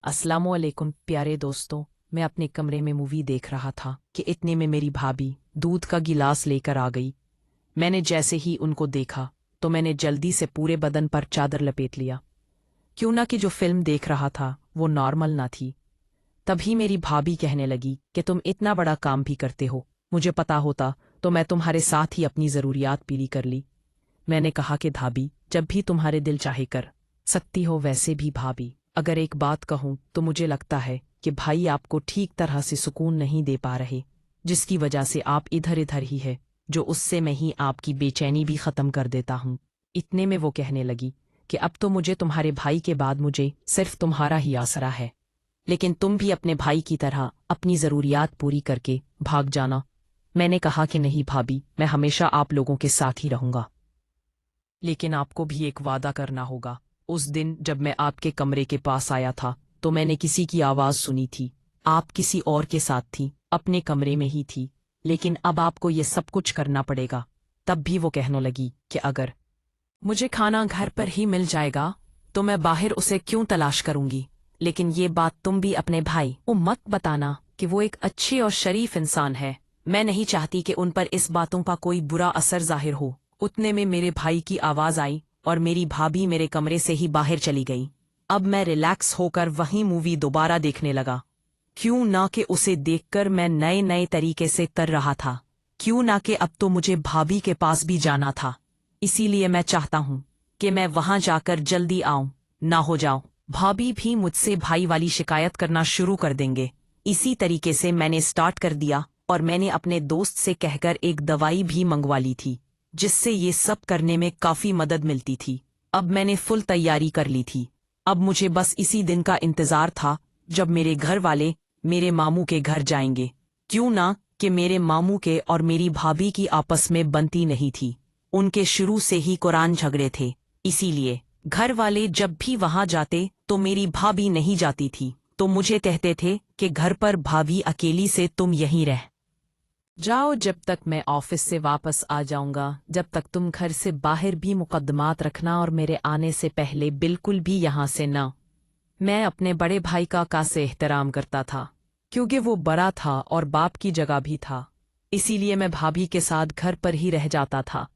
अस्सलामुअलैकुम प्यारे दोस्तों। मैं अपने कमरे में मूवी देख रहा था कि इतने में मेरी भाभी दूध का गिलास लेकर आ गई। मैंने जैसे ही उनको देखा तो मैंने जल्दी से पूरे बदन पर चादर लपेट लिया, क्यों ना कि जो फिल्म देख रहा था वो नॉर्मल ना थी। तभी मेरी भाभी कहने लगी कि तुम इतना बड़ा काम भी करते हो, मुझे पता होता तो मैं तुम्हारे साथ ही अपनी ज़रूरियात पूरी कर ली। मैंने कहा कि भाभी, जब भी तुम्हारे दिल चाहे कर सकती हो। वैसे भी भाभी, अगर एक बात कहूँ तो मुझे लगता है कि भाई आपको ठीक तरह से सुकून नहीं दे पा रहे, जिसकी वजह से आप इधर इधर ही है, जो उससे मैं ही आपकी बेचैनी भी ख़त्म कर देता हूँ। इतने में वो कहने लगी कि अब तो मुझे तुम्हारे भाई के बाद मुझे सिर्फ तुम्हारा ही आसरा है, लेकिन तुम भी अपने भाई की तरह अपनी ज़रूरियात पूरी करके भाग जाना। मैंने कहा कि नहीं भाभी, मैं हमेशा आप लोगों के साथ ही रहूँगा, लेकिन आपको भी एक वादा करना होगा। उस दिन जब मैं आपके कमरे के पास आया था तो मैंने किसी की आवाज़ सुनी थी। आप किसी और के साथ थी, अपने कमरे में ही थी, लेकिन अब आपको ये सब कुछ करना पड़ेगा। तब भी वो कहने लगी कि अगर मुझे खाना घर पर ही मिल जाएगा तो मैं बाहर उसे क्यों तलाश करूंगी। लेकिन ये बात तुम भी अपने भाई को मत बताना कि वो एक अच्छे और शरीफ इंसान है। मैं नहीं चाहती कि उन पर इस बातों का कोई बुरा असर जाहिर हो। उतने में मेरे भाई की आवाज़ आई और मेरी भाभी मेरे कमरे से ही बाहर चली गई। अब मैं रिलैक्स होकर वही मूवी दोबारा देखने लगा, क्यों ना कि उसे देखकर मैं नए नए तरीके से तर रहा था, क्यों ना कि अब तो मुझे भाभी के पास भी जाना था। इसीलिए मैं चाहता हूँ कि मैं वहां जाकर जल्दी आऊं, ना हो जाऊं भाभी भी मुझसे भाई वाली शिकायत करना शुरू कर देंगे। इसी तरीके से मैंने स्टार्ट कर दिया और मैंने अपने दोस्त से कहकर एक दवाई भी मंगवा ली थी, जिससे ये सब करने में काफी मदद मिलती थी। अब मैंने फुल तैयारी कर ली थी। अब मुझे बस इसी दिन का इंतजार था जब मेरे घर वाले मेरे मामू के घर जाएंगे, क्यों ना कि मेरे मामू के और मेरी भाभी की आपस में बनती नहीं थी। उनके शुरू से ही कुरान झगड़े थे, इसीलिए घर वाले जब भी वहां जाते तो मेरी भाभी नहीं जाती थी, तो मुझे कहते थे कि घर पर भाभी अकेली से तुम यहीं रह जाओ जब तक मैं ऑफिस से वापस आ जाऊंगा। जब तक तुम घर से बाहर भी मुकद्दमात रखना और मेरे आने से पहले बिल्कुल भी यहाँ से ना। मैं अपने बड़े भाई का से एहतराम करता था, क्योंकि वो बड़ा था और बाप की जगह भी था। इसीलिए मैं भाभी के साथ घर पर ही रह जाता था।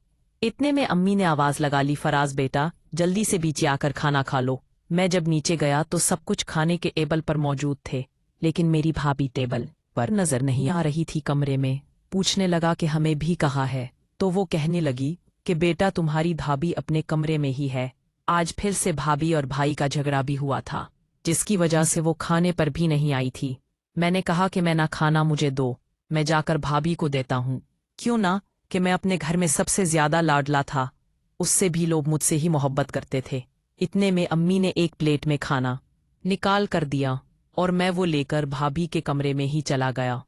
इतने में अम्मी ने आवाज़ लगा ली, फराज बेटा जल्दी से नीचे आकर खाना खा लो। मैं जब नीचे गया तो सब कुछ खाने के टेबल पर मौजूद थे, लेकिन मेरी भाभी टेबल पर नजर नहीं आ रही थी। कमरे में पूछने लगा कि हमें भी कहाँ है, तो वो कहने लगी कि बेटा तुम्हारी भाभी अपने कमरे में ही है। आज फिर से भाभी और भाई का झगड़ा भी हुआ था, जिसकी वजह से वो खाने पर भी नहीं आई थी। मैंने कहा कि मैं ना खाना मुझे दो, मैं जाकर भाभी को देता हूँ, क्यों ना कि मैं अपने घर में सबसे ज्यादा लाडला था। उससे भी लोग मुझसे ही मोहब्बत करते थे। इतने में अम्मी ने एक प्लेट में खाना निकाल कर दिया और मैं वो लेकर भाभी के कमरे में ही चला गया।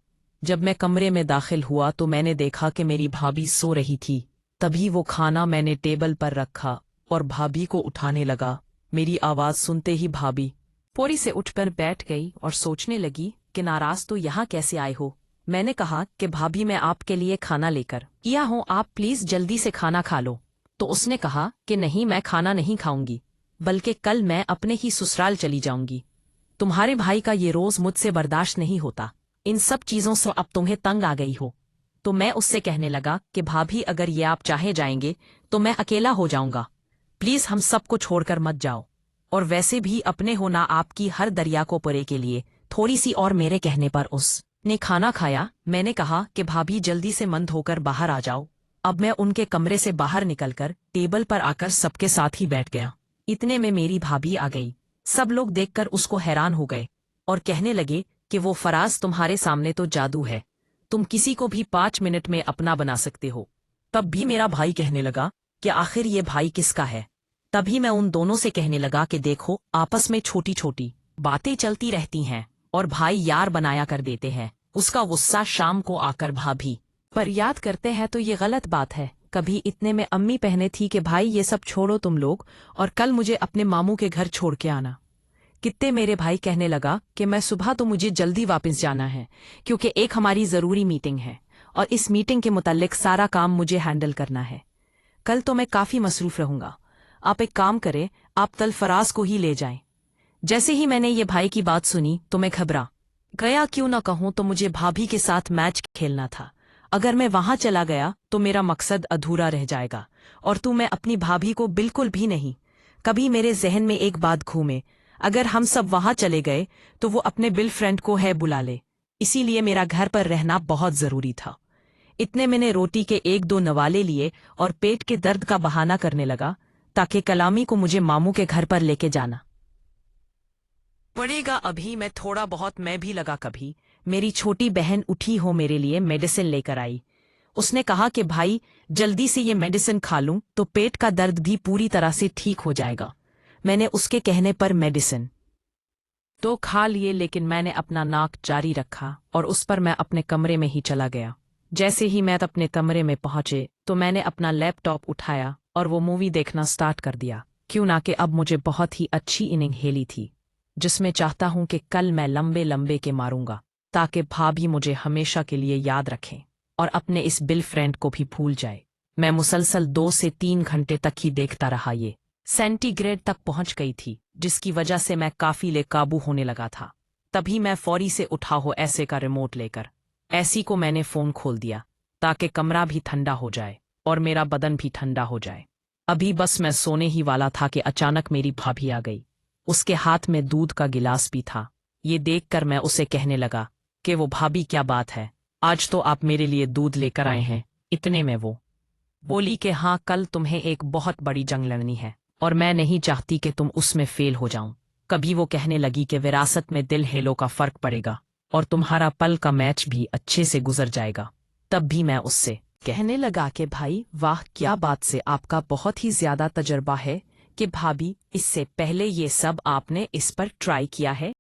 जब मैं कमरे में दाखिल हुआ तो मैंने देखा कि मेरी भाभी सो रही थी। तभी वो खाना मैंने टेबल पर रखा और भाभी को उठाने लगा। मेरी आवाज़ सुनते ही भाभी फौरी से उठकर बैठ गई और सोचने लगी कि नाराज तो यहाँ कैसे आए हो। मैंने कहा कि भाभी मैं आपके लिए खाना लेकर आया हूँ, आप प्लीज जल्दी से खाना खा लो। तो उसने कहा कि नहीं, मैं खाना नहीं खाऊंगी, बल्कि कल मैं अपने ही ससुराल चली जाऊंगी। तुम्हारे भाई का ये रोज मुझसे बर्दाश्त नहीं होता। इन सब चीजों से अब तुम्हें तंग आ गई हो। तो मैं उससे कहने लगा कि भाभी अगर ये आप चाहे जाएंगे तो मैं अकेला हो जाऊंगा, प्लीज हम सबको छोड़कर मत जाओ। और वैसे भी अपने होना आपकी हर दरिया को परे के लिए थोड़ी सी। और मेरे कहने पर उसने खाना खाया। मैंने कहा कि भाभी जल्दी से मंद होकर बाहर आ जाओ। अब मैं उनके कमरे से बाहर निकलकर टेबल पर आकर सबके साथ ही बैठ गया। इतने में मेरी भाभी आ गई। सब लोग देखकर उसको हैरान हो गए और कहने लगे कि वो फराज तुम्हारे सामने तो जादू है, तुम किसी को भी 5 मिनट में अपना बना सकते हो। तब भी मेरा भाई कहने लगा कि आखिर ये भाई किसका है। तभी मैं उन दोनों से कहने लगा कि देखो, आपस में छोटी छोटी बातें चलती रहती हैं और भाई यार बनाया कर देते हैं। उसका गुस्सा शाम को आकर भाभी पर याद करते हैं तो ये गलत बात है। कभी इतने में अम्मी पहने थी कि भाई ये सब छोड़ो तुम लोग और कल मुझे अपने मामू के घर छोड़ के आना। कितने मेरे भाई कहने लगा कि मैं सुबह तो मुझे जल्दी वापस जाना है, क्योंकि एक हमारी ज़रूरी मीटिंग है और इस मीटिंग के मुतालिक सारा काम मुझे हैंडल करना है। कल तो मैं काफ़ी मसरूफ़ रहूँगा। आप एक काम करें, आप कल फराज को ही ले जाएं। जैसे ही मैंने ये भाई की बात सुनी तो मैं घबरा गया। क्यों ना कहूं तो मुझे भाभी के साथ मैच खेलना था। अगर मैं वहां चला गया तो मेरा मकसद अधूरा रह जाएगा। और तू, मैं अपनी भाभी को बिल्कुल भी नहीं। कभी मेरे जहन में एक बात घूमे, अगर हम सब वहां चले गए तो वो अपने बिल फ्रेंड को है बुला ले। इसीलिए मेरा घर पर रहना बहुत जरूरी था। इतने मैंने रोटी के एक दो नवाले लिए और पेट के दर्द का बहाना करने लगा ताकि कलामी को मुझे मामू के घर पर लेके जाना पड़ेगा। अभी मैं थोड़ा बहुत मैं भी लगा। कभी मेरी छोटी बहन उठी हो मेरे लिए मेडिसिन लेकर आई। उसने कहा कि भाई जल्दी से ये मेडिसिन खा लूं तो पेट का दर्द भी पूरी तरह से ठीक हो जाएगा। मैंने उसके कहने पर मेडिसिन तो खा लिए, लेकिन मैंने अपना नाक जारी रखा और उस पर मैं अपने कमरे में ही चला गया। जैसे ही मैं अपने कमरे में पहुंचे तो मैंने अपना लैपटॉप उठाया और वो मूवी देखना स्टार्ट कर दिया। क्यों ना कि अब मुझे बहुत ही अच्छी इनिंग खेली थी, जिसमें चाहता हूं कि कल मैं लंबे लंबे के मारूंगा ताकि भाभी मुझे हमेशा के लिए याद रखें और अपने इस बिल फ्रेंड को भी भूल जाए। मैं मुसलसल 2 से 3 घंटे तक ही देखता रहा। ये सेंटीग्रेड तक पहुंच गई थी, जिसकी वजह से मैं काफी बेकाबू होने लगा था। तभी मैं फौरी से उठा हो ऐसे का रिमोट लेकर ऐसी को मैंने फोन खोल दिया ताकि कमरा भी ठंडा हो जाए और मेरा बदन भी ठंडा हो जाए। अभी बस मैं सोने ही वाला था कि अचानक मेरी भाभी आ गई। उसके हाथ में दूध का गिलास भी था। ये देखकर मैं उसे कहने लगा कि वो भाभी क्या बात है, आज तो आप मेरे लिए दूध लेकर आए हैं। इतने में वो बोली कि हाँ, कल तुम्हें एक बहुत बड़ी जंग लड़नी है और मैं नहीं चाहती कि तुम उसमें फेल हो जाऊं। कभी वो कहने लगी कि विरासत में दिल हेलो का फर्क पड़ेगा और तुम्हारा पल का मैच भी अच्छे से गुजर जाएगा। तब भी मैं उससे कहने लगा कि भाई वाह, क्या बात से आपका बहुत ही ज्यादा तजर्बा है कि भाभी इससे पहले ये सब आपने इस पर ट्राई किया है।